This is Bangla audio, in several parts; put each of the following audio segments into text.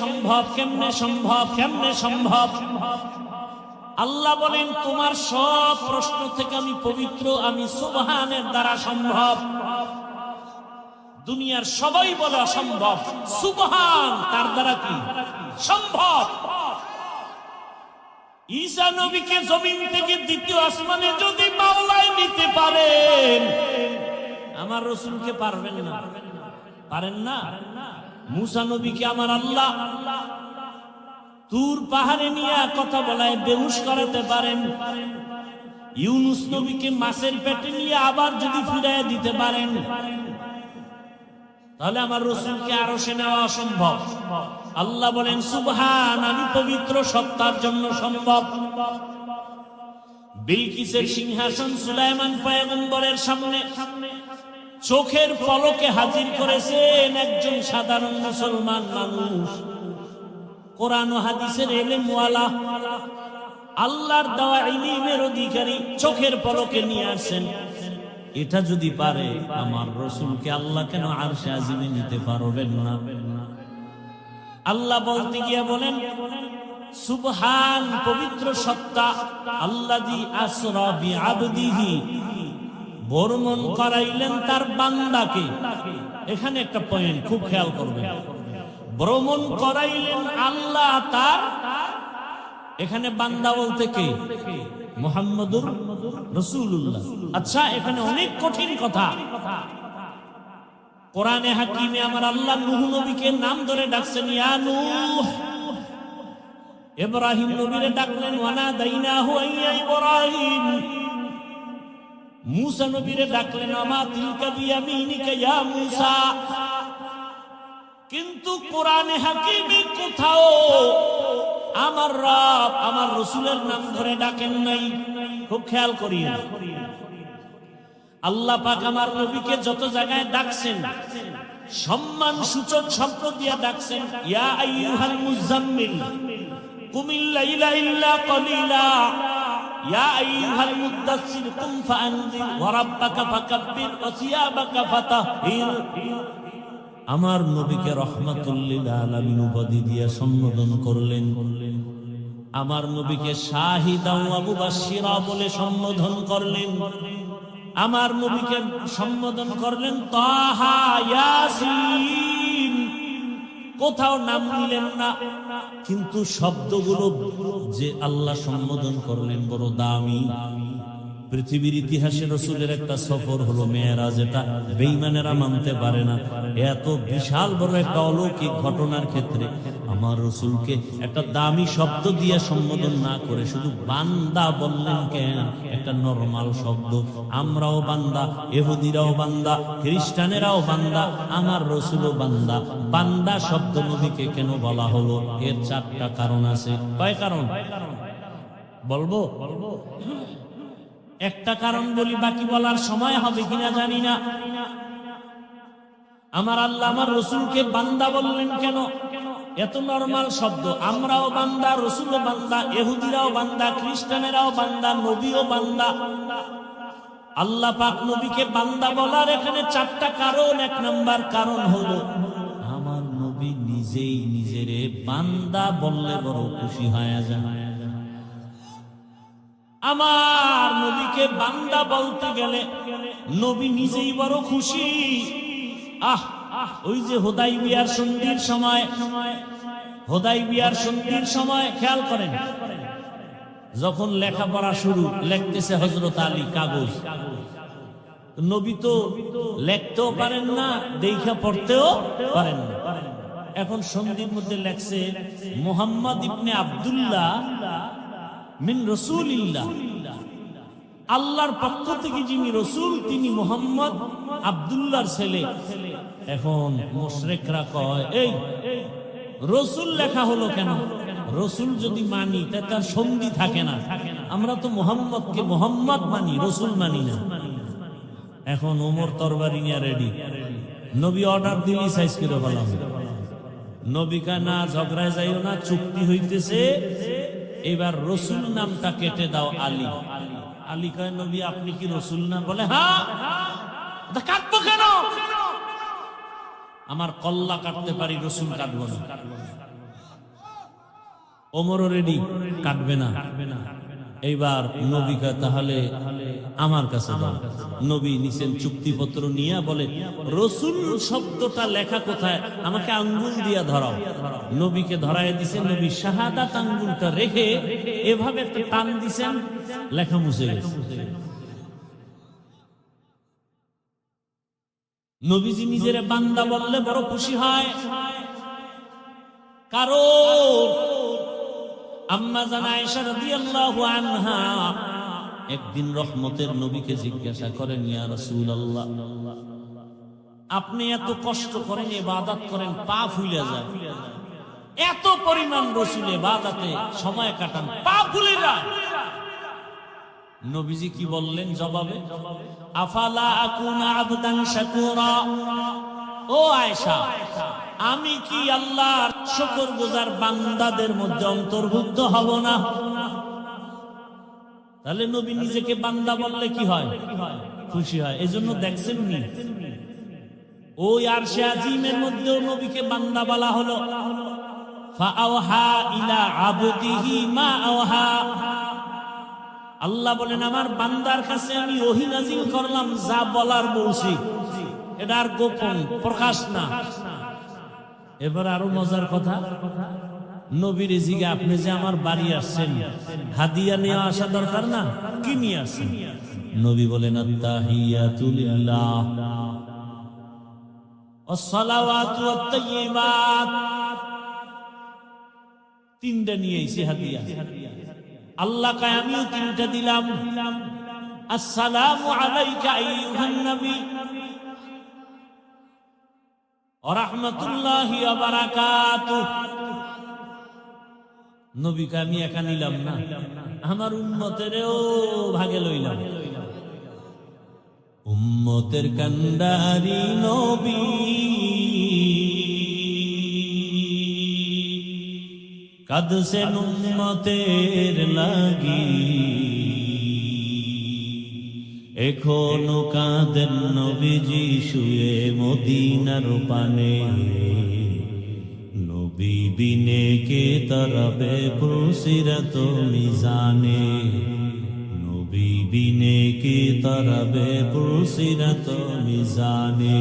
সম্ভব, কেমনে সম্ভব, কেমনে সম্ভব? আল্লাহ বলেন তোমার সব প্রশ্ন থেকে আমি পবিত্র, আমি সুবহানের দ্বারা সম্ভব। দুনিয়ার সবাই বলে অসম্ভব, সুবহান তার দ্বারা কি সম্ভব। ঈসা নবীকে জমিন থেকে দ্বিতীয় আসমানে যদি মাওলায় নিতে পারেন, আমার রাসূলকে পারবেন না? পারেন না? মুসা নবীকে আমার আল্লাহ তুর পাহাড়ে নিয়ে কথা বলায় বেহুশ করাতে পারেন। ইউনুস নবীকে মাছের পেটে নিয়ে আবার যদি ফিরাইয়া দিতে পারেন, তাহলে আমার রাসূলকে আরশে নেওয়া অসম্ভব। আল্লাহ বলেন সুবহান, আমি পবিত্র, সত্তার জন্য সম্ভব। বিলকিসের সিংহাসন সুলাইমান পয়গম্বরের সামনে চোখের পলকে হাজির করেছেন একজন সাধারণ মুসলমান মানুষ, কোরআন ও হাদিসের ইলমওয়ালা, আল্লাহর দেওয়া ইলমের অধিকারী, চোখের পলকে নিয়ে আসেন। এটা যদি পারে, আমার রাসূলকে আল্লাহ কেন আরশে আজিমে নিতে পারবেন না? আল্লাহ বলতে গিয়ে বলেন সুবহান, পবিত্র সত্তা, আল্লাযী আসরা বিআবদিহি, ভ্রমণ করাইলেন তার বান্দাকে। এখানে একটা পয়েন্ট খুব খেয়াল করবেন, ভ্রমণ করাইলেন আল্লাহ তার, এখানে বান্দা বলতে কে? মুহাম্মদুর রাসূলুল্লাহ। আচ্ছা, এখানে অনেক কঠিন কথা। কোরআনে হাকিমে আমার আল্লাহ নূহ নবীকে নাম ধরে ডাকছেন, ইয়া নূহ। ইব্রাহিম নবীরে ডাকলেন ওয়ানাদাইনাহু ইয়া ইব্রাহিম। মুসা নবীরে ডাকলেন আমা তিলকা বিয়ামিনিকা ইয়া মুসা। কিন্তু কোরআনে হাকিমে কোথাও আমার রব আমার রাসূলের নাম ধরে ডাকেন নাই। খুব খেয়াল করিয়েন, আল্লাহ পাক আমার নবীকে যত জায়গায় ডাকছেন সম্মান সূচক শব্দ দিয়ে ডাকছেন, ইয়া আইয়ুহাল মুজাম্মিল কুমিল লাইলা ইল্লা কলিলা, ইয়া আইয়ুহাল মুদ্দাসসির কুম ফাআনজির ওয়া রাব্বাকা ফাকাব্বির ওয়া সিয়াবাকা ফাতাহহির। আমার নবীকে রহমাতুল লিল আলামিন উপাধি দিয়ে সম্বোধন করলেন, আমার নবীকে শাহিদা ওয়া মুবাশশিরা বলে সম্বোধন করলেন, আমার নবীকে সম্বোধন করলেন তাহা, ইয়াসিন। কোথাও নাম নিলেন না, কিন্তু শব্দগুলো যে আল্লাহ সম্বোধন করলেন বড় দামি। পৃথিবীর ইতিহাসে রাসূলের একটা সফর হলো মেরাজ, এটা বেঈমানেরা মানতে পারে না। এত বিশাল বড় একটা অলৌকিক ঘটনার ক্ষেত্রে আমার রাসূলকে একটা দামি শব্দ দিয়ে সম্বোধন না করে শুধু বান্দা বললেন কেন? একটা নরমাল শব্দ। আমরাও বান্দা, ইহুদিরাও বান্দা, খ্রিস্টানেরাও বান্দা, আমার রাসূলও বান্দা। বান্দা শব্দ নবীকে কেন বলা হলো? এর চারটা কারণ আছে। কয় কারণ বলবো? একটা কারণ বলি, বাকি বলার সময় হবে কিনা জানি না। আমার আল্লাহ আমার রাসূলকে বান্দা বললেন কেন? এত নরমাল শব্দ। আমরাও বান্দা, রাসূলও বান্দা, ইহুদিরাও বান্দা, খ্রিস্টানেরাও বান্দা, নবীও বান্দা। আল্লাহ পাক নবীকে বান্দা বলার এখানে চারটা কারণ। এক নাম্বার কারণ হলো আমার নবী নিজেই নিজেরে বান্দা বললে বড় খুশি হয়ে যায়। আমার নবীকে বান্দা বলতে গেলে নবী নিজেই বড় খুশি। ওই যে হুদাইবিয়ার সন্ধির সময়, হুদাইবিয়ার সন্ধির সময় খেয়াল করেন, যখন লেখাপড়া শুরু, লিখতেছে হযরত আলী কাগজ। নবী তো লিখতেও পারেন না, দেখা পড়তেও পারেন না। এখন সন্ধির মধ্যে লেখছে মুহাম্মদ ইবনে আব্দুল্লাহ মিন রাসূলিল্লাহ, আল্লাহর পক্ষ থেকে যিনি রাসূল তিনি মুহাম্মদ আব্দুল্লাহর ছেলে। এখন মুশরিকরা কয়, এই রাসূল লেখা হলো কেন? রাসূল যদি মানি তা তার সন্ধি থাকে না। আমরা তো মুহাম্মদকে মুহাম্মদ মানি, রাসূল মানি না। এখন ওমর তরবারি নিয়ে রেডি, নবী অর্ডার দিলি সাইজ করে বলা হবে। নবী কা না ঝগড়ায় যাইও না, চুক্তি হইতেছে, এবার রাসূল নামটা কেটে দাও আলী। আলী কয়, নবী আপনি কি রাসূল না? বলে হ্যাঁ। কাটবো কেন? আমার কল্লা কাটতে পারি, রাসূল কাটবো না। ওমরও রেডি, কাটবে না। এইবার নবীকে তাহলে আমার কাছে দাও। নবী নিছেন চুক্তিপত্র নিয়ে, বলে রসুল শব্দটা লেখা কোথায়, আমাকে আঙ্গুল দিয়া ধরাও। নবীকে ধরায় দিছেন, নবী শাহাদাত আঙ্গুলটা রেখে এভাবে একটা টান দিছেন, লেখা মুছে গেছে। নবীজি নিজের বান্দা বললে বড় খুশি হয়, কারণ আম্মা জান আয়েশা রাদিয়াল্লাহু আনহা একদিন রহমতের নবীকে জিজ্ঞাসা করেন, ইয়া রাসূলুল্লাহ, আপনি এত কষ্ট করেন, ইবাদত করেন, পা ফুলে যায়, এত পরিমাণ রসুল ইবাদতে সময় কাটান, পা ফুলে যায়। নবীজি কি বললেন জবাবে? আফালা আকুনা আবদান শাকুরা, ও আয়েশা, আমি কি আল্লাহর শুকরগুজার বান্দাদের মধ্যে অন্তর্ভুক্ত হব না? তাহলে নবী নিজেকে বান্দা বললে কি হয়? খুশি হয়। এজন্য দেখছেন নি ওই আরশে আজিমের মধ্যেও নবীকে বান্দা বলা হলো। ফাআওহা ইলা আবদিহি মা আওহা, আল্লাহ বলেন আমার বান্দার কাছে আমি ওহী নাযিল করলাম, যা বলার বলছি, এটা আর গোপন প্রকাশ না। এবার আরো মজার কথা, নবীর জিগে আপনি যে আমার বাড়ি আসছেন, হাদিয়া নিয়ে আসা দরকার না? কি নিয়ে আসছেন? নবী বলেন আত্তাহিয়াতু লিল্লাহ ওয়াসসালাওয়াতু ওয়াত-তাইয়্যিবাত, তিনটা নিয়ে এসে হাদিয়া। আল্লাহ কয় আমিও তিনটা দিলাম। আসসালামু আলাইকা আইয়ুহান নবী ওয়া রাহমাতুল্লাহি ওয়া বারাকাতুহু। নবীকে আমি একা নিলাম না, আমার উম্মতেরও ভাগে লইলাম। উম্মতের কান্ডারি নবী, কাঁদছেন উম্মতের লাগি, এখনো কাঁদেন নবীজি শুয়ে মদিনার পানে। নবী বিনে কে তরবে পুরসিরাত মিজানে, নবী বিনে কে তরবে পুরসিরাত মিজানে।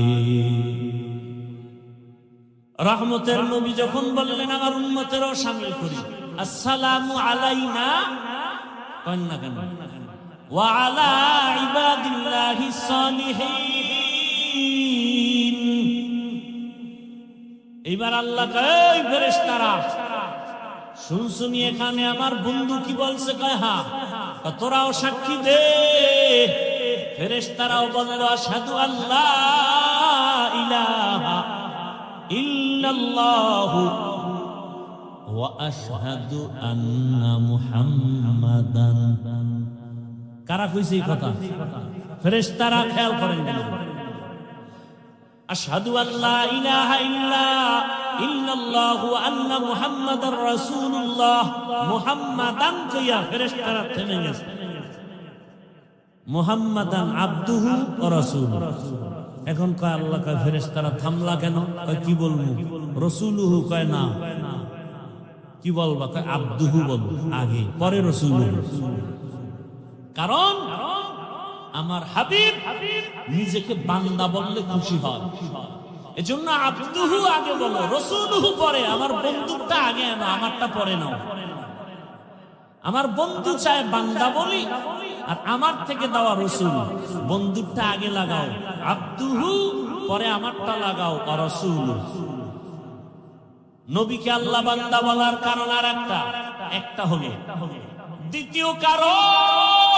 রহমতের নবী যখন বললেন আমার উম্মতেরও শামিল করি, আসসালামু আলাইনা কন্যা কেন, ওয়া আলা ইবাদিল্লাহিস সালিহিন। এইবার আল্লাহ কয় ফেরেশতারা শুনছুনি এখানে আমার বন্ধু কি বলছে? কয় হ্যাঁ। তোরাও সাক্ষী দে। ফেরেশতারাও বলল আশহাদু আল্লা ইলাহা ইল্লাল্লাহু ওয়া আশহাদু আন্না মুহাম্মাদান। কারা কইছে এই কথা? ফেরেশতারা। খেয়াল করেন, আশহাদু আল্লা ইলাহা ইল্লাল্লাহু ওয়া আন্না মুহাম্মাদার রাসূলুল্লাহ, মুহাম্মাদান কইয়া ফেরেশতারা থেমে গেছে। মুহাম্মাদান আবদুহু ওয়া রাসূলুহু। এখন কয় আল্লাহ কয় ফেরেশতারা থামলা কেন? কয় কি বলবো? রাসূলুহু কয় না। কি বলবা? কয় আবদুহু বলবো আগে, পরে রাসূলুহু। কারণ আমার হাবিব নিজেকে বান্দা বললে খুশি হয়, এজন্য আবদুহু আগে বলো, রাসূলুহু পরে। আমার বন্ধুটা আগে আনো, আমারটা পরে নাও। আমার বন্ধু চায় বান্দা বলি, আর আমার থেকে দেওয়া রাসূল। বন্ধুটা আগে লাগাও আবদুহু, পরে আমারটা লাগাও রাসূল। নবীকে আল্লাহ বান্দা বলার কারণ আর একটা হলো। দ্বিতীয় কারণ,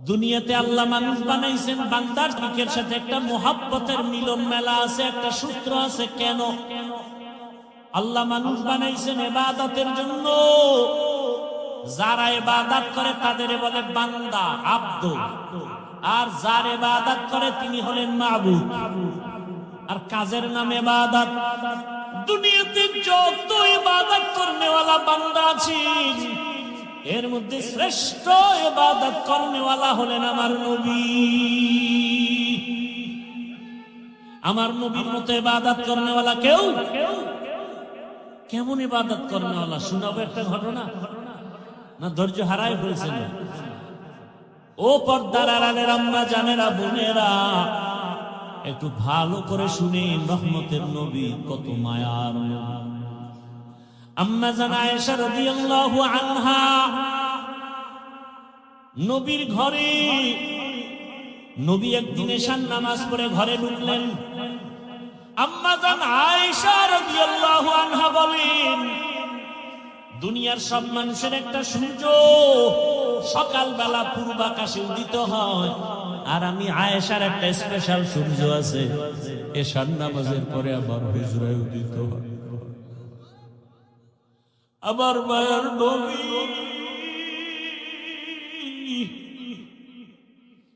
দুনিয়াতে আল্লাহ মানুষ বানাইছেন, বান্দার দিকের সাথে একটা মোহাব্বতের মিলন মেলা আছে, একটা সূত্র আছে। কেন আল্লাহ মানুষ বানাইছেন? ইবাদতের জন্য। যারা ইবাদত করে তাদের বলে বান্দা, আব্দ। আর যার ইবাদত করে তিনি হলেন মাবুদ। আর কাজের নাম ইবাদত। দুনিয়াতে যত ইবাদত করনেওয়ালা বান্দা আছেন, এর মধ্যে শ্রেষ্ঠ ইবাদত করনেওয়ালা হলেন আমার নবী। আমার নবীর মতো ইবাদত করনেওয়ালা কেউ কেমন ইবাদত করেন আল্লাহ, শোনাবো একটা ঘটনা না ধৈর্য হারায় ফেলছেন? ও পর্দার আড়ালের আম্মা জানেরা, বোনেরা, একটু ভালো করে শুনেন, রহমতের নবী কত মায়ার। আম্মা জান আয়েশা রাদিয়াল্লাহু আনহা নবীর ঘরে, নবী একদিন এশার নামাজ পড়ে ঘরে ঢুকলেন। আম্মা জান আয়েশা রাদিয়াল্লাহু আনহা বলেন, দুনিয়ার সব মানুষের একটা সূর্য সকালবেলা পূর্ব আকাশে উদিত হয়, আর আমি আয়েশার একটা স্পেশাল সূর্য আছে, এশার নামাজের পরে আবার হুজরায় উদিত হয়। আবার মায়ের নবী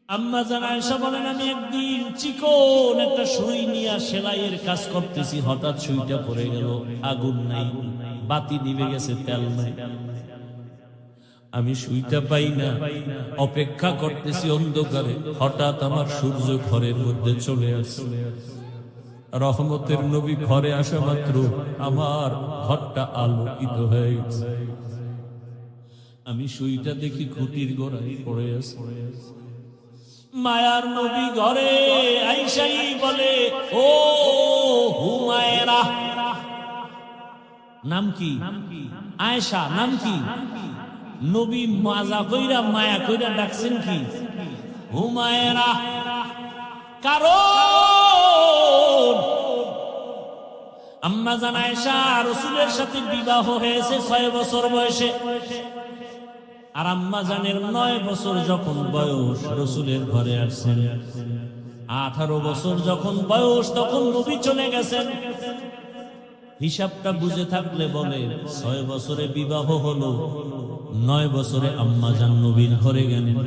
আম্মা জান আয়েশা বলেন, আমি একদিন চিকন একটা সুই নিয়ে সেলাইয়ের কাজ করতেছি, হঠাৎ সুইটা পড়ে গেল, আগুন নাই, বাতি নিভে গেছে, তেল নাই, আমি সুইটা পাই না, অপেক্ষা করতেছি অন্ধকারে, হঠাৎ আমার সূর্য ঘরের মধ্যে চলে আসে। রহমতের নবী ঘরে আসা মাত্র আমার ঘরটা আলোকিত হয়ে গেছে। আমি সুইটা দেখি খুঁটির গোড়ায় পড়ে আছে। মায়ার নবী ঘরে আইসাই বলে, ও হুমায়রা, নাম কি? আয়েশা নাম কি? নবী মাজা কইরা মায়া কইরা ডাকছেন কি হুমায়রা? কারণ আম্মা জান আয়েশা রাসূলের সাথে বিবাহ হয়েছে 6 বছর বয়সে, আর আম্মা জানের 9 বছর যখন বয়স রাসূলের ঘরে আসছেন। 18 বছর যখন বয়স তখন নবী চলে গেছেন। হিসাবটা বুঝে থাকলে বলে 6 বছরে বিবাহ হলো, 9 বছরে আম্মা জান নবীর ঘরে গেলেন,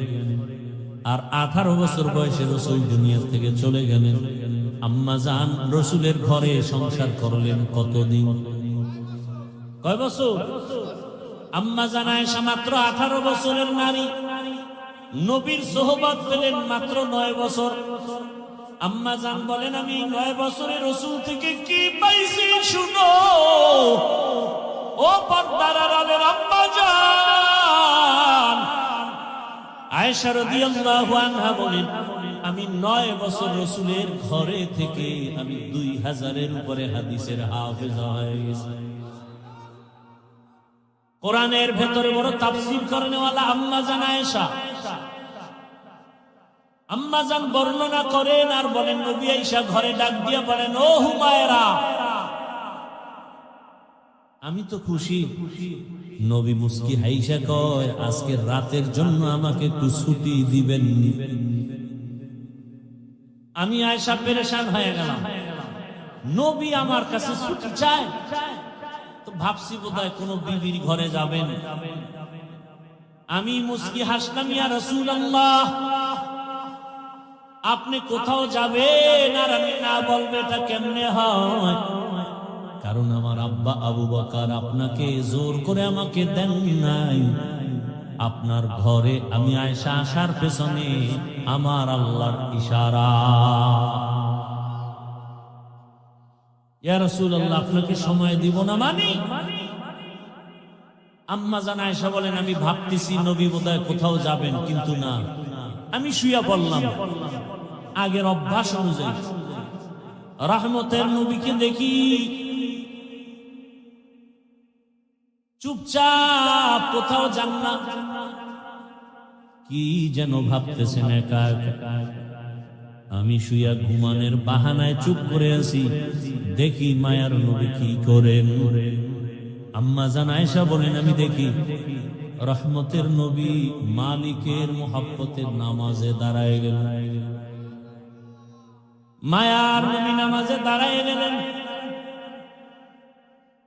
আর 18 বছর বয়সে রাসূল দুনিয়া থেকে চলে গেলেন। আম্মা জান রাসূলের ঘরে সংসার করলেন কতদিন? কয় বছর? আম্মা জান আয়েশা মাত্র 18 বছরের নারী, নবীর সোহবত পেলেন মাত্র 9 বছর। আম্মা জান বলেন, আমি 9 বছরে রাসূল থেকে কি পাইছি শুনো। ও পর্দার আড়ালের আম্মা জান আয়েশা রাদিয়াল্লাহু আনহা বলেন, আমি 9 বছর রাসূলের ঘরে থেকে আমি 2000-এর উপরে হাদিসের হাফেজ হয়ে গেছি। কোরআনের ভেতরে বড় তাফসীর করেনওয়ালা আম্মা জান আয়েশা। আম্মা জান বর্ণনা করেন আর বলেন, নবী আয়েশা ঘরে ডাক দিয়া বলেন, ও হুমায়রা, আমি তো খুশি। নবী মুস্কি হাইসা কয়, আজকের রাতের জন্য আমাকে একটু ছুটি দিবেন? আমি আয়েশা পেরেশান হয়ে গেলাম, নবী আমার কাছে ছুটি চায়। তো ভাবছি বোধহয় কোন বিবির ঘরে যাবেন। আমি মুস্কি হাসলাম, ইয়া রাসূলুল্লাহ, আপনি কোথাও যাবেন আর আমি না বলবো, এটা কেমনে হয়? কারণ আমার আব্বা আবু বকর আপনাকে জোর করে আমাকে দেন নাই। আপনার ঘরে আমি আয়েশা আসার পেছনে আমার আল্লাহর ইশারা। ইয়া রাসূলুল্লাহ, আপনাকে সময় দিব না মানে? আম্মা জান আয়েশা বলেন, আমি ভাবতেছি নবী বোধহয় কোথাও যাবেন, কিন্তু না, আমি শুইয়া পড়লাম আগের অভ্যাস অনুযায়ী। রহমতের নবীকে দেখি চুপচাপ, কোথাও যান না, কি যেন ভাবতেছেন একা একা। আমি শুইয়া ঘুমানের বাহানায় চুপ করে আছি, দেখি মায়ার নবী কি করেন। আম্মা জান আয়েশা বলেন, আমি দেখি রহমতের নবী মালিকের মুহাব্বতের নামাজে দাঁড়ায় গেলেন। মায়ার নবী নামাজে দাঁড়ায় গেলেন,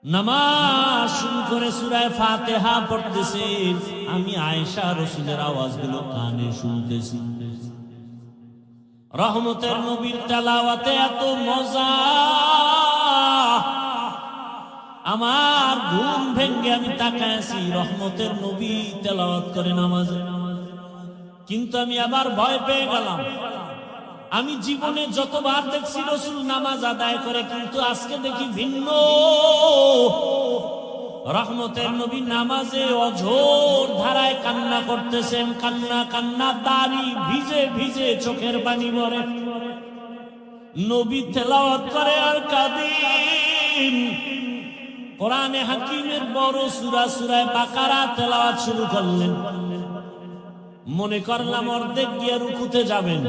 নামাজ শুরু করে সূরা ফাতিহা পড়তেছেন। আমি আয়েশা রাসূলের আওয়াজগুলো কানে শুনতেছি। রহমতের নবীর তেলাওয়াতে এত মজা, আমার ঘুম ভেঙে আমি তাকায় আছি, রহমতের নবী তেলাওয়াত করে নামাজে। কিন্তু আমি আবার ভয় পেয়ে গেলাম। আমি জীবনে যতবার দেখছি রাসূল নামাজ আদায় করে, কিন্তু আজকে দেখি ভিন্ন। রহমতের নবী নামাজে অঝোর ধারায় কান্না করতেছেন, কান্না কান্না, দাড়ি ভিজে ভিজে চোখের পানি পড়ে। নবী তেলাওয়াত করে আর কাঁদেন। কোরআনে হাকিমের বড় সূরা সূরা বাকারা তেলাওয়াত শুরু করলেন। মনে করলাম অর্ধেক গিয়ে রুকুতে যাবেন,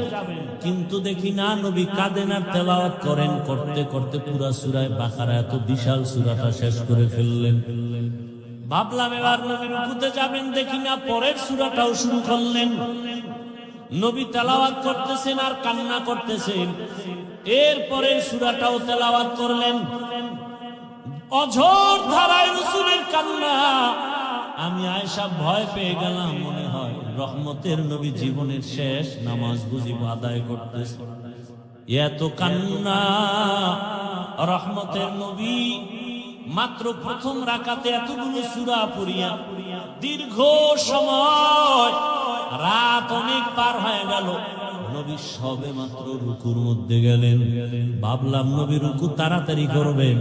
কিন্তু দেখি না, নবী কাঁদেন আর তেলাওয়াত করেন। করতে করতে পুরা সূরা বাকারা, এত বিশাল সূরাটা শেষ করে ফেললেন। ভাবলাম এবার নবী রুকুতে যাবেন, দেখি না পরের সূরাটাও শুরু করলেন। নবী তেলাওয়াত করতেছেন আর কান্না করতেছেন। এরপরে সূরাটাও তেলাওয়াত করলেন। অঝোর ধারায় রাসূলের কান্না। আমি আয়েশা ভয় পেয়ে গেলাম, মনে হয় রহমতের নবী জীবনের শেষ নামাজ বুঝি আদায় করতেছে। এত কান্না। রহমতের নবী মাত্র প্রথম রাকাতে এতগুলো সূরা পড়িয়া দীর্ঘ সময়, রাত অনেক পার হয়ে গেল, নবী সবে মাত্র রুকুর মধ্যে গেলেন। ভাবলাম নবী রুকু তাড়াতাড়ি করবেন।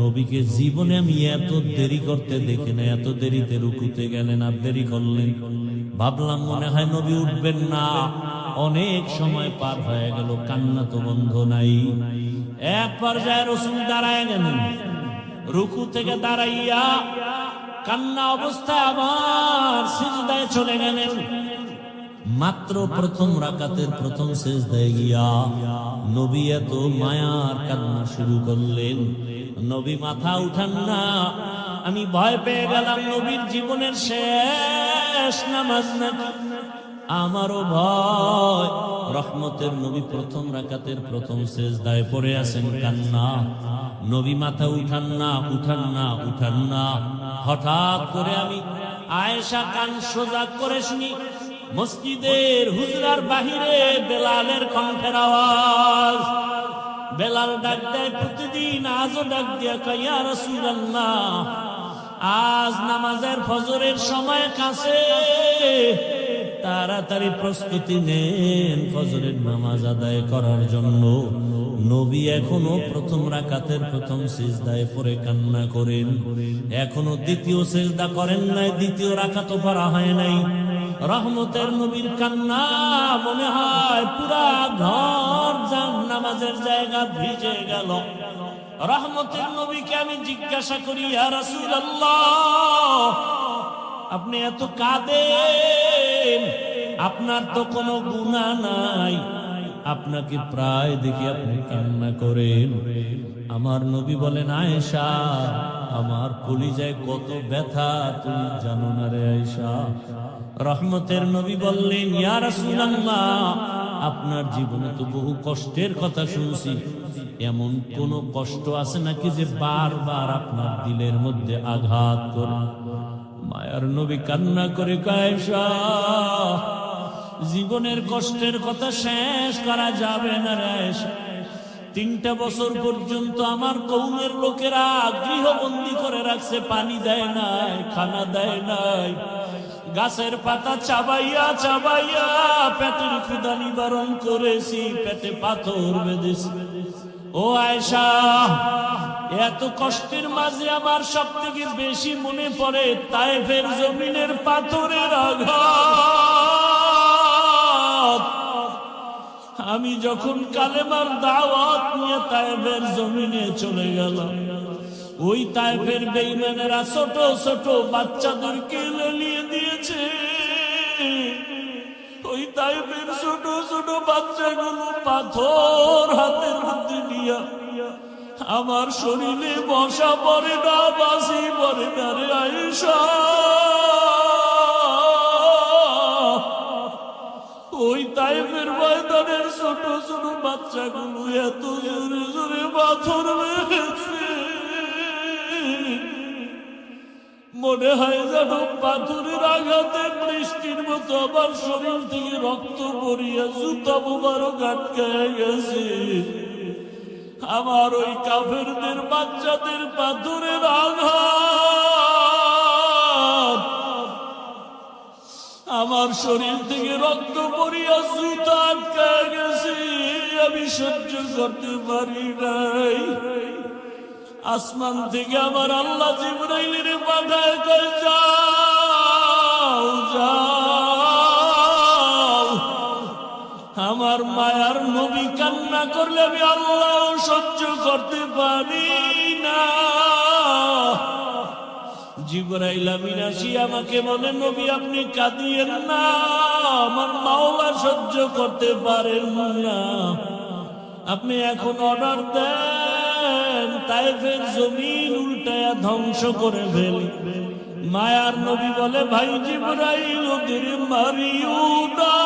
নবীকে জীবনে আমি এত দেরি করতে দেখি না, এত দেরিতে রুকুতে গেলেন আর দেরি করলেন। ভাবলাম মনে হয় নবী উঠবেন না। অনেক সময় পার হয়ে গেল, কান্না তো বন্ধ নাই। এক পর্যায়ে রাসূল দাঁড়ায় গেলেন। রুকু থেকে দাঁড়াইয়া কান্না অবস্থায় আবার সিজদায় চলে গেলেন। মাত্র প্রথম রাকাতের প্রথম সিজদায় গিয়া নবী এত মায়ার কান্না শুরু করলেন। নবী মাথা উঠান না। আমি ভয় পেয়ে গেলাম নবীর জীবনের শেষ নামাজ নাকি। আমারও ভয়। রহমতের নবী প্রথম রাকাতের প্রথম সিজদায় পড়ে আছেন, কান্না। নবী মাথা উঠান না, উঠান না, উঠান না। হঠাৎ করে আমি আয়েশা কান সোজা করে শুনি মসজিদের হুজরার বাহিরে বেলালের কণ্ঠের আওয়াজ। বেলাল ডাক দেয় প্রতিদিন, আজও ডাক দিয়া কয়, ইয়া রাসূলুল্লাহ, আজ নামাজের ফজরের সময় কাছে, তাড়াতাড়ি প্রস্তুতি নেন ফজরের নামাজ আদায় করার জন্য। নবী এখনো প্রথম রাকাতের প্রথম সিজদায় পড়ে কান্না করেন। এখনো দ্বিতীয় সিজদা করেন নাই, দ্বিতীয় রাকাতও পড়া হয় নাই। রহমতের নবীর কান্না মনে হয় পুরা ঘর নামাজের জায়গা ভিজে গেল। রহমতের নবীকে আমি জিজ্ঞাসা করি, ইয়া রাসূলুল্লাহ, আপনি এত কাঁদেন, আপনার তো কোনো গুনাহ নাই, আপনাকে প্রায় দেখি আপনি কান্না করেন। আমার নবী বলেন, আয়েশা, আমার কলিজায় কত ব্যথা তুমি জানো না রে আয়েশা। রহমতের নবী বললেন, ইয়া রাসূলুল্লাহ, আপনার জীবনে তো বহু কষ্টের কথা শুনছি, এমন কোন কষ্ট আছে নাকি যে বারবার আপনার দিলের মধ্যে আঘাত করে? মায়ার নবী কান্না করে, আয়েশা, জীবনের কষ্টের কথা শেষ করা যাবে না রে আয়েশা। 3টা বছর পর্যন্ত আমার কওমের লোকেরা গৃহবন্দী করে রাখছে, পানি দেয় নাই, খানা দেয় নাই, গাছের পাতা চাবাইয়া চাবাইয়া পেটের ক্ষুধা নিবারণ করেছি, পেটে পাথর বেঁধেছি। ও আয়েশা, এত কষ্টের মাঝে আমার সব থেকে বেশি মনে পড়ে তায়েফের জমিনের পাথরের আঘাত। আমি যখন কালেমার দাওয়াত নিয়ে তায়েফের জমিনে চলে গেলাম, ওই তায়েফের বেঈমানেরা ছোট ছোট বাচ্চাদেরকে লেলিয়ে দিয়েছে। ওই তায়েফের ছোট ছোট বাচ্চাগুলো পাথর হাতের মধ্যে নিয়া আমার শরীরে বসা পড়ে না, বাসি পড়ে না রে আয়েশা। ওই তায়েফের ময়দানের ছোট ছোট বাচ্চাগুলো এত জোরে জোরে পাথর মেরেছে, মনে হয় যেন পাথরের আঘাতে বৃষ্টির মতো আমার শরীর থেকে রক্ত পড়িয়া জুতা মোবারক আটকায় গেছে। আমার ওই কাফেরদের বাচ্চাদের পাথরের আঘাত আমার শরীর থেকে রক্ত পড়িয়া জুতা আটকায় গেছে, আমি সহ্য করতে পারি নাই। আসমান থেকে আমার আল্লাহ জিবরাইলের পাঠায় কয় যাও যাও, আমার মায়ার নবী কান্না করলে আমি আল্লাহ সহ্য করতে পারি না। জিবরাইল আমিন আসি আমাকে বলে, নবী আপনি কাঁদিয়েন না, আমার মাওলা সহ্য করতে পারেন না। আপনি এখন অর্ডার দেন তায়েফের জমিন উল্টায়া ধ্বংস করে ফেল। মায়ার নবী বলে, ভাই জিবরাইল ওদের মারিও না,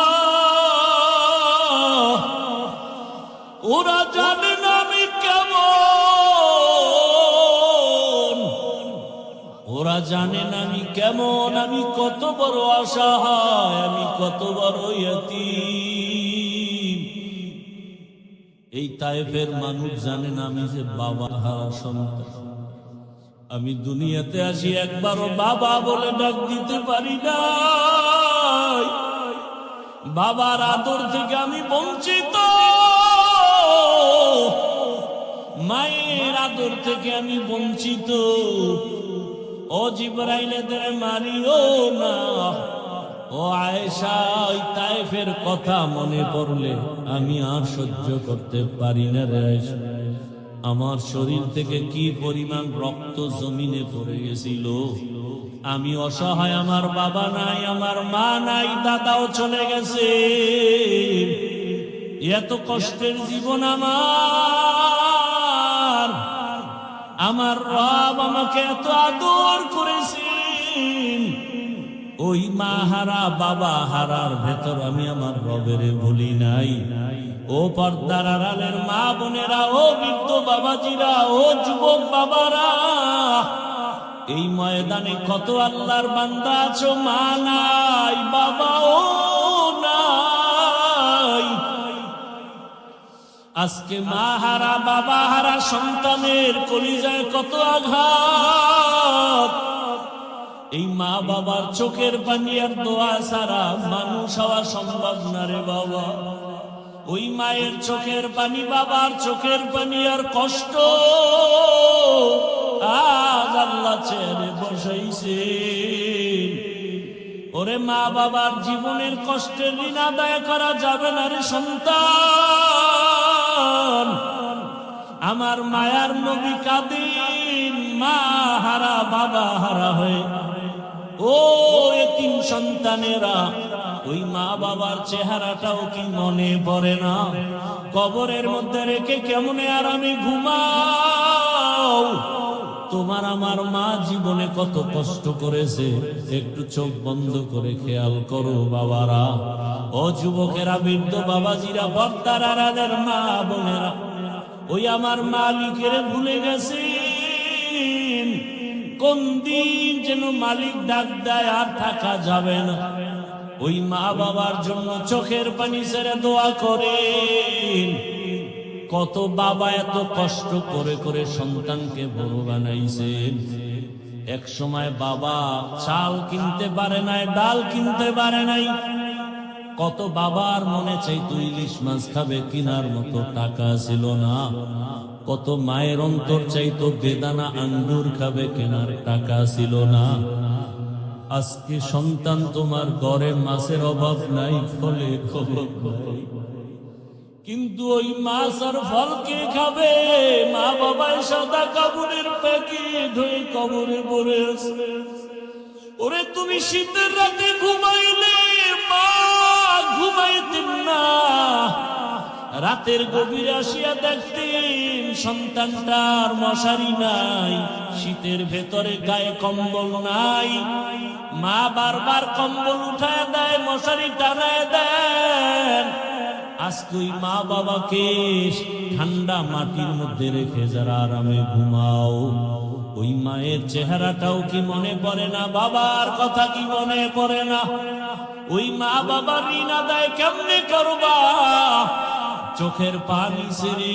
ওরা জানে না আমি কেমন, ওরা জানে না আমি কেমন, আমি কত বড় অসহায়, আমি কত বড় ইয়তীম। এই তায়েফের মানুষ জানে না আমি যে বাবা হারা সন্তান। আমি দুনিয়াতে আসি একবারও বাবা বলে ডাক দিতে পারি না, বাবার আদর থেকে আমি বঞ্চিত, মায়ের আদর থেকে আমি বঞ্চিত। ও জিবরাইল এদের মারিও না। ও আয়েশা, ওই তায়েফের কথা মনে পড়লে আমি আর সহ্য করতে পারি না রে আয়েশা। আমার শরীর থেকে কি পরিমাণ রক্ত জমিনে পড়ে গেছিল। আমি অসহায়, আমার বাবা নাই, আমার মা নাই, দাদাও চলে গেছে। এত কষ্টের জীবন আমার রব আমাকে এত আদর করেছেন। ওই মা হারা বাবা হারার ভেতর আমি আমার রবের ভুলি নাই। ও পর্দার আড়ালের মা বোনেরা, ও বৃদ্ধ বাবাজিরা, ও যুবক বাবারা, এই ময়দানে কত আল্লাহর বান্দা আছো, মা নাই, বাবাও নাই। আজকে মা হারা বাবা হারা সন্তানের কলিজায় কত আঘাত। এই মা বাবার চোখের পানি আর দোয়া ছাড়া মানুষ হওয়া সম্ভব না রে বাবা। ওই মায়ের চোখের পানি, বাবার চোখের পানি আর কষ্ট আজ আল্লাহ ছেড়ে বসাইছে। ওরে মা বাবার জীবনের কষ্টের ঋণ আদায় করা যাবে না রে সন্তান। আমার মায়ার নবী কাঁদেন মা হারা বাবা হারা হয়ে। ও এতিম সন্তানেরা, ওই মা বাবার চেহারাটাও কি মনে পড়ে না? কবরের মধ্যে রেখে কেমনে আরামে ঘুমাও? তোমার আমার মা জীবনে কত কষ্ট করেছে, একটু চোখ বন্ধ করে খেয়াল করো বাবারা। ও যুবকেরা, বৃদ্ধ বাবাজিরা, পর্দার আড়ালের মা বোনেরা, ওই আমার মালিকের ভুলে গেছে। কোন দিন যেন মালিক ডাক দেয় আর থাকা যাবে না। ওই মা বাবার জন্য চোখের পানি ছেড়ে দোয়া করেন। কত বাবা এত কষ্ট করে করে সন্তানকে বড় বানাইছেন। এক সময় বাবা চাল কিনতে পারে নাই, ডাল কিনতে পারে নাই। কত বাবার মনে চাইতো ইলিশ মাছ খাবে, কিনার মতো টাকা ছিল না। কত মায়ের অন্তর চাইতো বেদানা আঙ্গুর খাবে, কেনার টাকা ছিল না। আজকে সন্তান তোমার ঘরে মাছের অভাব নাই, ফলে খবর নাই, কিন্তু ওই মাছ আর ফল কে খাবে? মা বাবায় সাদা কাপড়ের প্যাকেট হয়ে কবরে পড়ে আছে। ওরে তুমি শীতের রাতে ঘুমাইলে মা ঘুমাইতেন না, রাতের গভীরে আসিয়া দেখতেন সন্তানটার মশারি নাই, শীতের ভেতরে গায়ে কম্বল নাই। মা বারবার কম্বল উঠায় দেয়, মশারি টানায় দেন। আজকে ওই মা বাবাকে ঠান্ডা মাটির মধ্যে রেখে যারা আরামে ঘুমাও, ওই মায়ের চেহারাটাও কি মনে পড়ে না? বাবার কথা কি মনে পড়ে না? ওই মা বাবার ঋণ আদায় কেমনে করবা? চোখের পানি ছেড়ে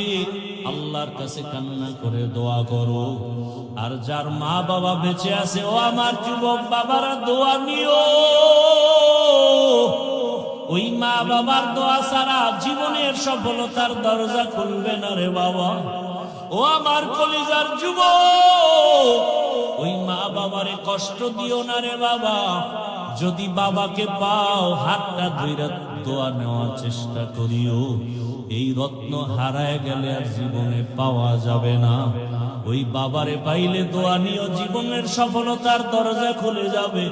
আল্লাহর কাছে কান্না করে দোয়া করো। আর যার মা বাবা বেঁচে আছে, ও আমার যুবক বাবারা, দোয়া নিও। ওই মা বাবার দোয়া ছাড়া জীবনের সফলতার দরজা খুলবে না রে বাবা। ও আমার কলিজার যুবক, ওই মা বাবারে কষ্ট দিও না রে বাবা। যদি বাবাকে পাও, হাতটা ধইরা দোয়া নেওয়ার চেষ্টা করিও। এই রত্ন হারায় গেলে আর জীবনে পাওয়া যাবে না। ওই বাবারে পাইলে দোয়া নিও, জীবনের সফলতার দরজা খুলে যাবে।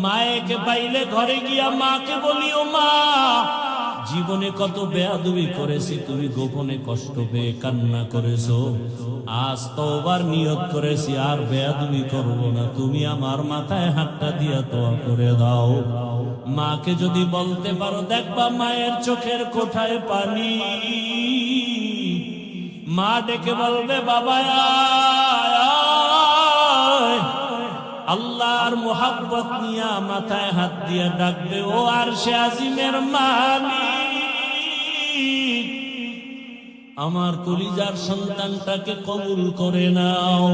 মায়েকে পাইলে ঘরে গিয়া মাকে বলিও, মা জীবনে কত বেয়াদবি করেছি, তুমি গোপনে কষ্ট পেয়ে কান্না করেছো। আজ তওবার নিয়ত করেছি, আর বেয়াদবি করব না। তুমি আমার মাথায় হাতটা দিয়া দোয়া করে দাও। মাকে যদি বলতে পারো, দেখবা মায়ের চোখের কোঠায় পানি। মা ডেকে বলবে, বাবা আয়। আল্লাহর মোহাব্বত নিয়া মাথায় হাত দিয়া ডাকবে, ও আরশে আজিমের মালিক, আমার কলিজার সন্তানটাকে কবুল করে নাও।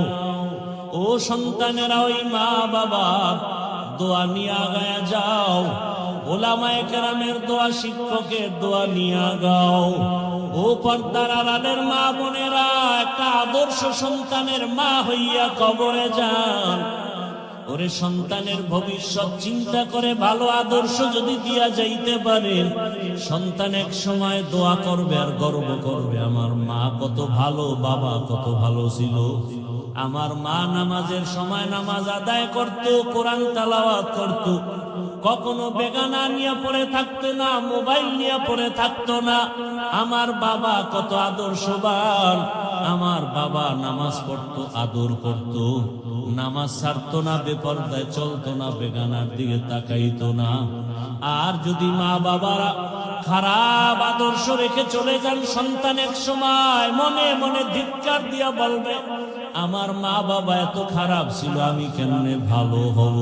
ও সন্তানেরা, ওই মা বাবার দোয়া নিয়ে আগায়া যাও। ওলামায়ে কেরামের দোয়া, শিক্ষকের দোয়া নিয়ে গাও। ও পর্দার আড়ালের মা বোনেরা, একটা আদর্শ সন্তানের মা হইয়া কবরে যান। ওরে সন্তানের ভবিষ্যৎ চিন্তা করে ভালো আদর্শ যদি দিয়া যাইতে পারেন, সন্তান এক সময় দোয়া করবে আর গর্ব করবে, আমার মা কত ভালো, বাবা কত ভালো ছিল। আমার মা নামাজের সময় নামাজ আদায় করত, কোরআন তেলাওয়াত করত, কখনো বেগানা নিয়ে পড়ে থাকতো না, মোবাইল নিয়ে পড়ে থাকতো না। আমার বাবা কত আদর্শবান। আমার বাবা নামাজ পড়তো, আদর করত, নামাজ ছাড়তো না, বেপরদায় চলতো না, বেগানার দিকে তাকাইতো না। আর যদি মা বাবারা খারাপ আদর্শ রেখে চলে যান, সন্তান এক সময় মনে মনে ধিক্কার দিয়া বলবে, আমার মা বাবা এত খারাপ ছিল, আমি কেমনে ভালো হব।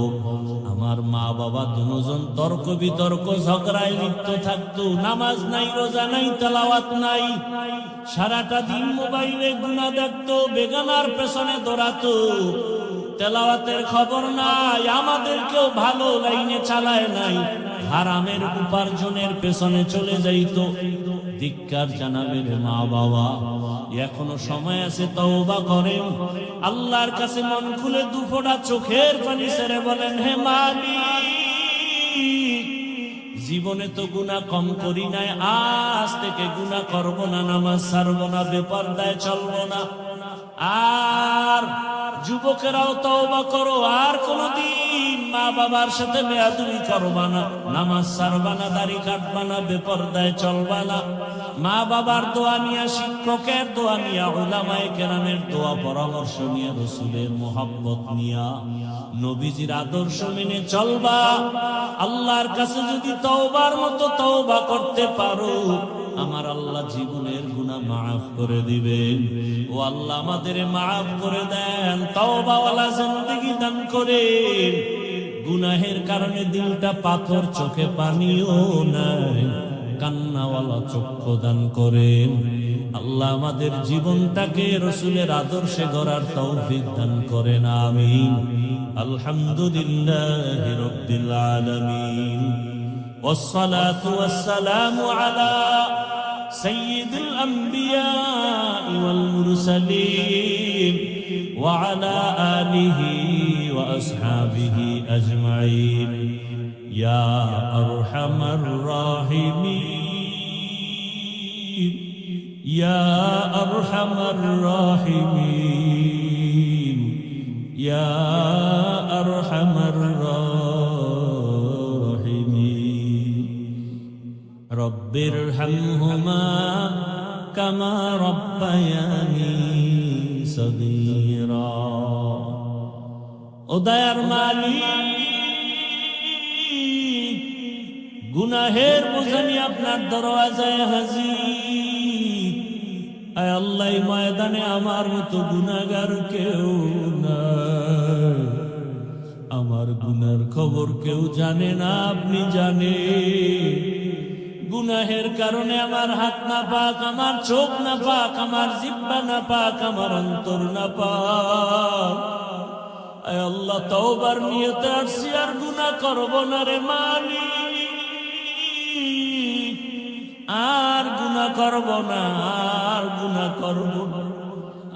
আমার মা বাবা দুজন তর্ক বিতর্ক ঝগড়ায় লিপ্ত থাকতো, নামাজ নাই, রোজা নাই, তেলাওয়াত নাই, সারাটা দিন মোবাইলে গুনাহ দেখতো, বেগানার পেছনে দৌড়াতো, তেলাওয়াতের খবর নাই, আমাদেরকেও ভালো লাইনে চালায় নাই, হারামের উপার্জনের পেছনে চলে যাইতো। ধিক্কার জানাবেন মা বাবা, এখনো সময় আছে, তওবা করেন, আল্লাহর কাছে মন খুলে দুফোঁটা চোখের পানি ছেড়ে বলেন, হে মালিক, জীবনে তো গুনাহ কম করি নাই, আজ থেকে গুনাহ করব না, নামাজ ছাড়ব না, বেপরদায় চলব না। আর যুবকেরাও তওবা করো, আর কোনদিন মা বাবার সাথে বেয়াদবি করবা না, নামাজ ছাড়বা না, দাড়ি কাটবা না, বেপরদায় চলবা না। মা বাবার দোয়া নিয়া, শিক্ষকের দোয়া নিয়া, উলামায়ে কেরামের দোয়া পরামর্শ নিয়া, রাসূলের মোহাব্বত নিয়া, নবীজির আদর্শ মেনে চলবা। আল্লাহর কাছে যদি তওবার মতো তওবা করতে পারো, আমার আল্লাহ জীবনের গুনাহ মাফ করে দিবেন। ও আল্লাহ আমাদের মাফ করে দেন, তওবাওয়ালা জিন্দেগি দান করেন। গুনাহের কারণে দিলটা পাথর, চোখে পানিও নাই, কান্নাওয়ালা চক্ষু দান করেন। আল্লাহ আমাদের জীবনটাকে রাসূলের আদর্শে গড়ার তৌফিক দান করেন, আমিন। আলহামদুলিল্লাহি রাব্বিল আলামিন, والصلاة والسلام على سيد الأنبياء والمرسلين وعلى آله وأصحابه أجمعين يا أرحم الراحمين يا أرحم الراحمين يا أرحم الراحمين رب ارحمهما كما ربياني صغيرا ও দয়ার মালিক, গুনাহের বোঝা নিয়ে আপনার দরওয়াজায় হাজির। আয় আল্লাহ, ময়দানে আমার মতো গুনাহগার কেউ নাই, আমার গুনার খবর কেউ জানে না, আপনি জানেন। গুনাহের কারণে আমার হাত না পাক, আমার চোখ না পাক, আমার জিহ্বা না পাক, আমার অন্তর না পাক। আয় আল্লাহ, তওবার নিয়তে আসছি, আর গুনাহ করব না রে মালিক, আর গুনাহ করব না, আর গুনাহ করব না।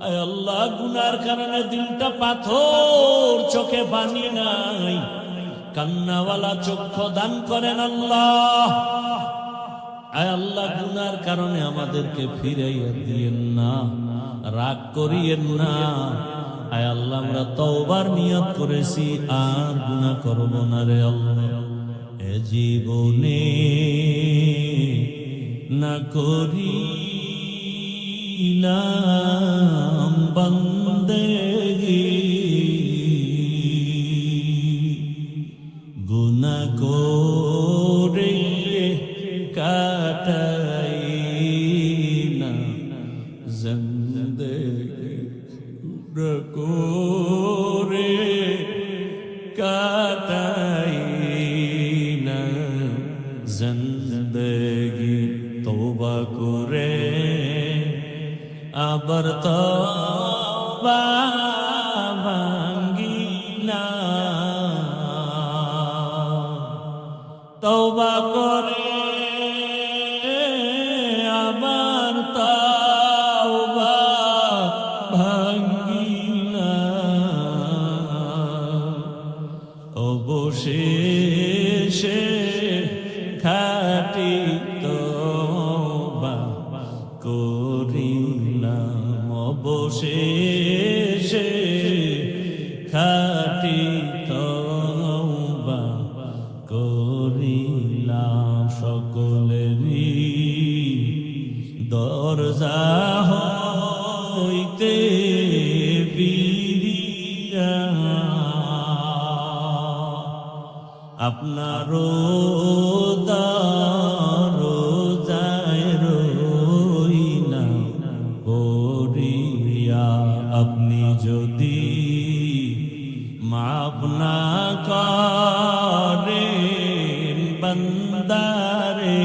আয় আল্লাহ গুনার কারণে দিলটা পাথর, চোখে পানি নাই, কান্নাওয়ালা চক্ষু দান করেন আল্লাহ। আয় আল্লাহ গুনার কারণে আমাদেরকে ফিরাইয়া দিয়েন না, রাগ করিয়েন না। আয় আল্লাহ আমরা তওবার নিয়ত করেছি, আর গুনাহ করব না রে আল্লাহ। এ জীবনে না করিলাম বান্দেগি, গুনাহ করে কাটাই না জিন্দেগি, করে কাটাই না জিন্দেগি। তওবা করে আবার তওবা ভাঙ্গি না, তওবা করে আবার তওবা ভাঙ্গি না। অবশেষে খাঁটি তওবা করিলাম, অবশেষে খাঁটি তওবা করিলাম। সকলেরই দরজা হইতে বিরিয়া আপনারও দরজায় রইনা পড়িয়া। আপনি যদি মাফ না করেন বান্দারে,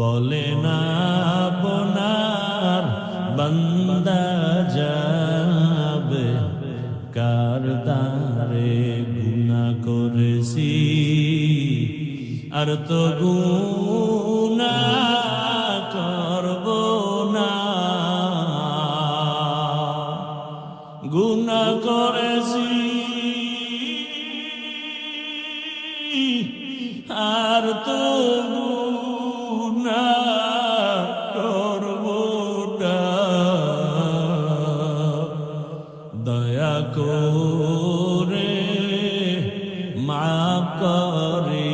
বলে না আপনার বান্দা যাবে কার দ্বারে। গুনাহ করেছি আর তো গুনাহ করব না, গুনাহ করেছি আর তো গুনাহ করব না। দয়া করে মাফ করে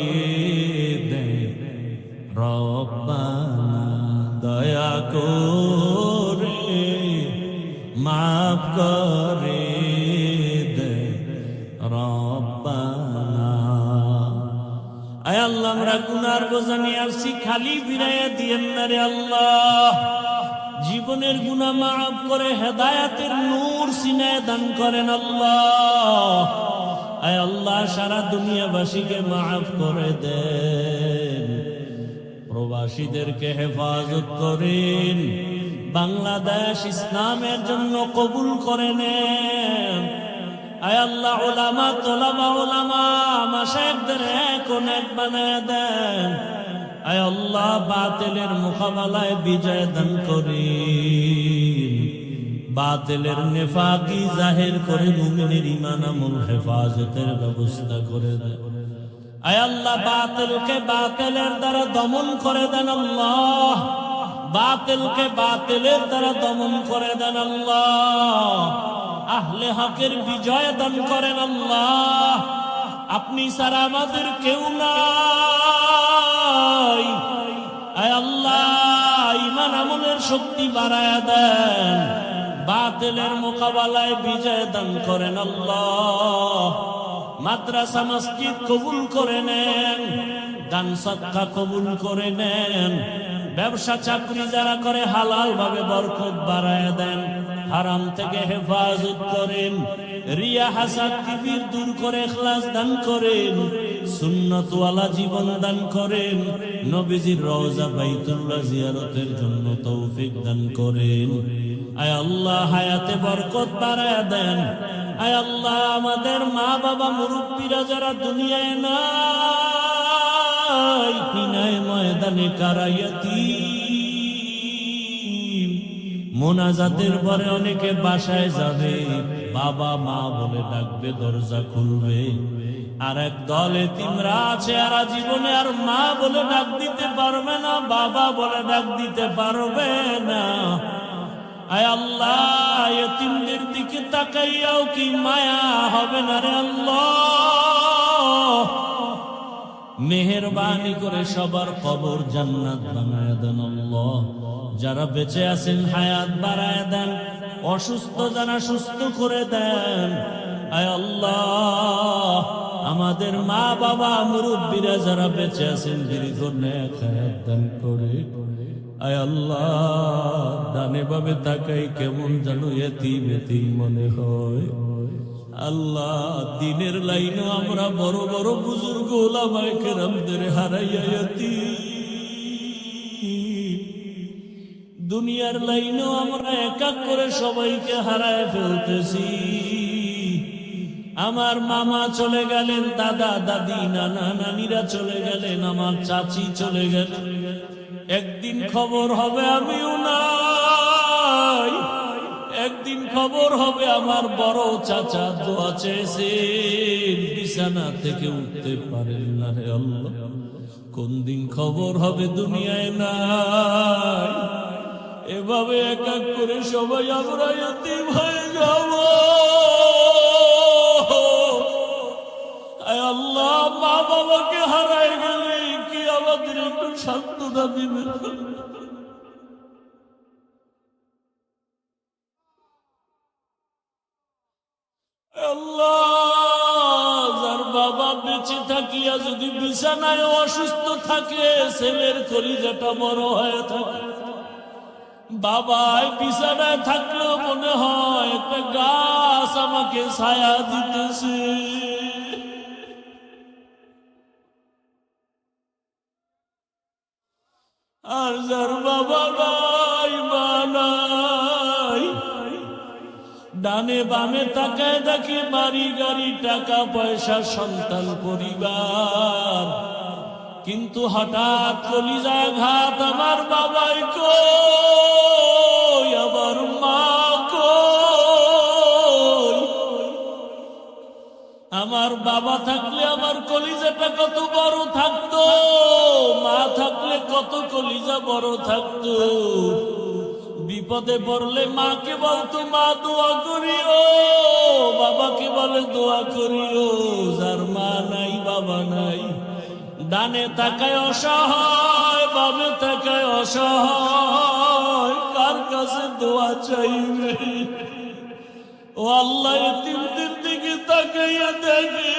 দে রব্বানা, দয়া করে মাফ করে দে রব্বানা। আয় আল্লাহ আমরা গুনার বোঝা নিয়ে আসছি, খালি ফিরাইয়া দিয়েন না রে আল্লাহ। জীবনের গুনাহ মাফ করে হেদায়েতের নূর সিনায় দান করেন আল্লাহ। আয় আল্লাহ সারা দুনিয়াবাসীকে মাফ করে দেন, প্রবাসীদেরকে হেফাজত করেন, বাংলাদেশ ইসলামের জন্য কবুল করে নেন। আয় আল্লাহ উলামা তোলাবা উলামা মাশায়েখদের এক অনেক বানায় দেন। আয় আল্লাহ বাতিলের মোকাবেলায় বিজয় দান করেন, বাতিলের নেফাকি জাহির করে মুমিনের ঈমান আমল হেফাজতের ব্যবস্থা করে দেন। আয় আল্লাহ বাতিলকে বাতিলের দ্বারা দমন করে দেন আল্লাহ, বাতিলকে বাতিলের দ্বারা দমন করে দেন আল্লাহ। আহলে হকের বিজয় দান করেন আল্লাহ। আপনি ছাড়া আমাদের কেউ নাই। আয় আল্লাহ ঈমান আমলের শক্তি বাড়ায়া দেন, বাতিলের মোকাবেলায় বিজয় দান করেন আল্লাহ। মাদ্রাসা মসজিদ কবুল করে নেন, দান সদকা কবুল করে নেন, ব্যবসা চাকরি যারা করে হালাল ভাবে বরকত বাড়ায় দেন, হারাম থেকে হেফাজত করেন, রিয়া হাসাদ কিবির দূর করে ইখলাস দান করেন, সুন্নাত ওয়ালা জীবন দান করেন, নবীজির রওজা বাইতুল্লাহ জিয়ারতের জন্য তৌফিক দান করেন। আয় আল্লাহ হায়াতে বরকত বাড়ায় দেন। আয় আল্লাহ আমাদের মা বাবা মুরব্বীরা যারা দুনিয়ায় নাই, বিনায় ময়দানে কারায়াতি মোনাজাতের পরে অনেকে বাসায় যাবে, বাবা মা বলে ডাকবে, দরজা খুলবে। আর এক দল এতিমরা আছে, এরা জীবনে আর মা বলে ডাক দিতে পারবে না, বাবা বলে ডাক দিতে পারবে না। আয় আল্লাহ, এতিমদের দিকে তাকাইয়াও কি মায়া হবে না রে আল্লাহ? মেহেরবানি করে সবার কবর জান্নাত বানায় দেন আল্লাহ। যারা বেঁচে আছেন হায়াত বাড়ায় দেন, অসুস্থ যারা সুস্থ করে দেন। আয় আল্লাহ, আমাদের মা বাবা মুরব্বীরা যারা বেঁচে আছেন দীর্ঘ নেক হায়াত দান করে। আয় আল্লাহ, ডানে বামে তাকাই কেমন যেন এতিম এতিম মনে হয়। আল্লাহ, দিনের লাইনে আমরা বড় বড় বুজুর্গ ওলামায়ে কেরামদের হারাইয়া এতিম, দুনিয়ার লাইনেও আমরা এক এক করে সবাইকে হারায় ফেলতেছি। আমার মামা চলে গেলেন, দাদা দাদি নানা নানিরা চলে গেলেন, আমার চাচি চলে গেলেন। একদিন খবর হবে আমিও নাই, একদিন খবর হবে আমার বড় চাচা দোয়া চেয়েছেন, বিছানা থেকে উঠতে পারেন না। হে আল্লাহ, কোন দিন খবর হবে দুনিয়ায় নাই। এভাবে এক এক করে সবাই আমরা এতিম হয়ে যাব। আয় আল্লাহ, মা বাবাকে হারায় গেলে কি আমাদের একটু সান্ত্বনা দিবে? আল্লাহ, যার বাবা বেঁচে থাকিয়া যদি বিছানায় অসুস্থ থাকে, ছেলের কলিজাটা বড় হয়ে থাকে। বাবাই বিছানায় থাকলেও মনে হয় একটা গাছ আমাকে ছায়া দিতেছে। আর যার বাবা নাই, মা নাই, ডানে বামে তাকায় দেখে বাড়ি গাড়ি টাকা পয়সা সন্তান পরিবার, কিন্তু হঠাৎ কলিজায় ঘাত, আমার বাবাই কই, আমার মা কই? আমার বাবা থাকলে আমার কলিজাটা কত বড় থাকতো, মা থাকলে কত কলিজা বড় থাকতো। বিপদে পড়লে মাকে বলতো মা দোয়া করিও, বাবাকে বলে দোয়া করিও। যার মা নাই বাবা নাই, ডানে তাকায় অসহায়, বামে তাকায় অসহায়, কার কাছে দোয়া চাইবে? ও আল্লাহ, এতিমদের দিকে তাকাইয়া দেখে।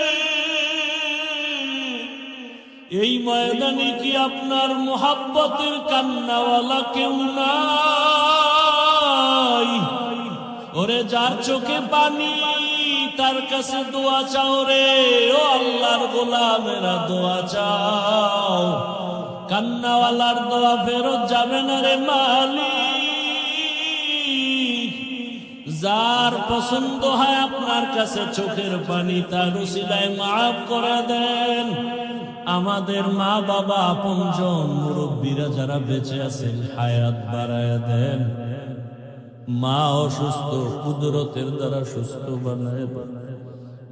এই ময়দানে কি আপনার মোহাব্বতের কান্নাওয়ালা কেউ নাই? ওরে যার চোখে পানি, তার কাছে দোয়া চাও রে। ও আল্লাহর গোলামেরা দোয়া চাও, কান্নাওয়ালার দোয়া ফেরত যাবে না রে মালিক। যার পছন্দ হয় আপনার কাছে চোখের পানি, তার উসিলায় মাফ করে দেন। আমাদের মা বাবা আপনজন মুরব্বীরা যারা বেঁচে আছেন হায়াত বাড়ায় দেন। মা অসুস্থ, কুদরতের দ্বারা সুস্থ বানায় দেন।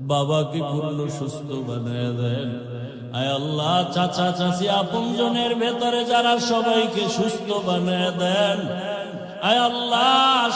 বাবাকে পূর্ণ সুস্থ বানায় দেন। আয় আল্লাহ, চাচা চাচি আপনজনের ভেতরে যারা সবাইকে সুস্থ বানায় দেন। আয় আল্লাহ,